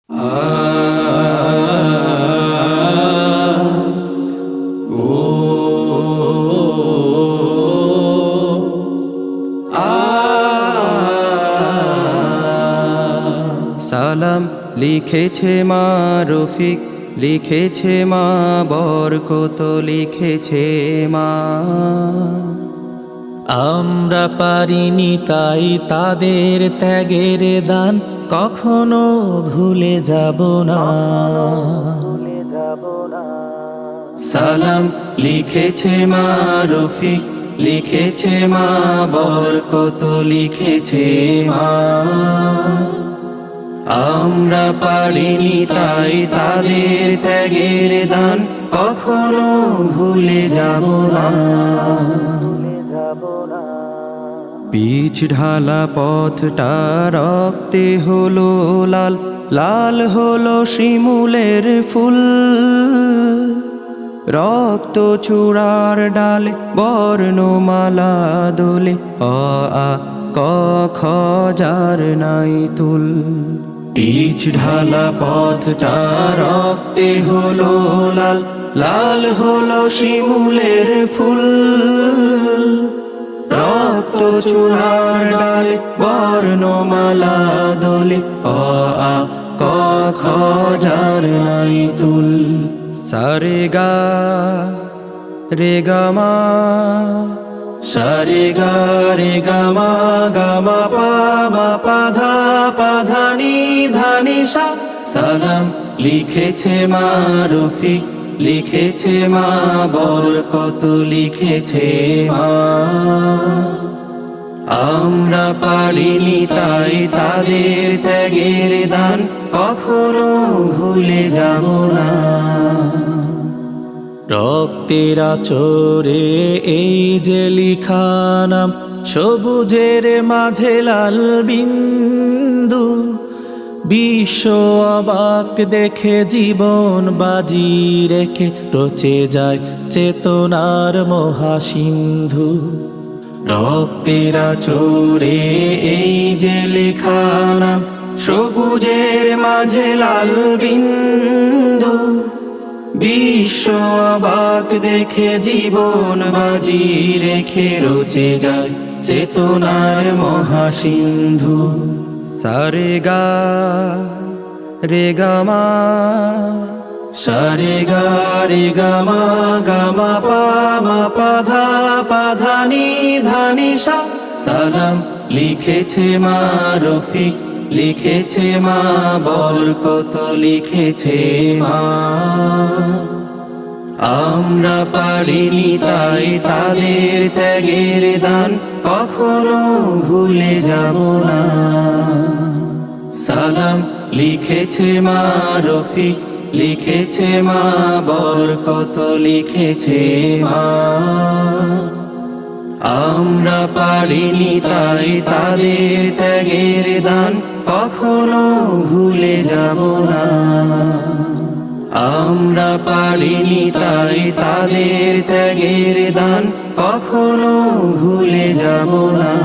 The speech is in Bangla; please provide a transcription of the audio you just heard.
সালাম লিখেছে মা রফিক, লিখেছে মা বরকত, লিখেছে মা। আমরা পারিনি তাই তাদের ত্যাগের দান কখনো ভুলে যাব না। সালাম লিখেছে মা রফিক, লিখেছে মা বরকত, লিখেছে মা। আমরা পারিনি তাই তাদের ত্যাগের দান কখনো ভুলে যাব না। পিচ ঢালা পথটা রক্তে হলো লাল, লাল হলো শিমুলের ফুল। রক্ত চূড়ার ডালে বর্ণমালা দোলে, অ আ ক খ যার নাই তুল। পিচ ঢালা পথটা রক্তে হলো লাল, লাল হলো শিমুলের ফুল। রক্ত চূড়ার ডালে বর্ণমালা দোলে, অ আ ক খ যার নাই তুল। সারে গা রে গা মা, সারে গা রে গা মা, গা মা পা মা পা ধা পা ধা নি ধা নি সা। সালাম লিখেছে মা রফিক, লিখেছে মা বরকত, লিখেছে মা। আমরা পারিনি তাই তাদের ত্যাগের দান কখনো ভুলে যাব না। রক্তের আচরে এই যে লিখা নাম, সবুজের মাঝে লাল বিন্দু। বিশ্ব অবাক দেখে জীবন বাজি রেখে রচে যায় চেতনার মহাসিন্ধু। রক্তের আচরে এই যে লেখা নাম, সবুজের মাঝে লাল বিন্দু। বিশ্ব অবাক দেখে জীবন বাজি রেখে রচে যায় চেতনার মহাসিন্ধু। সারে গা রে গা মা, সারে গা রে গা মা, গা মা পা মা পা ধা পা ধা নি ধা নি সা। সালাম লিখেছে মা রফিক, লিখেছে মা বরকত, লিখেছে মা। আমরা পারিনি তাই তাদের ত্যাগের দান কখনো ভুলে যাব না। সালাম লিখেছে মা রফিক, লিখেছে মা বরকত, লিখেছে মা। আমরা পারিনি তাই তাদের ত্যাগের দান কখনো ভুলে যাব না। আমরা পারিনি তাই তাদের ত্যাগের দান কখনো ভুলে যাব না।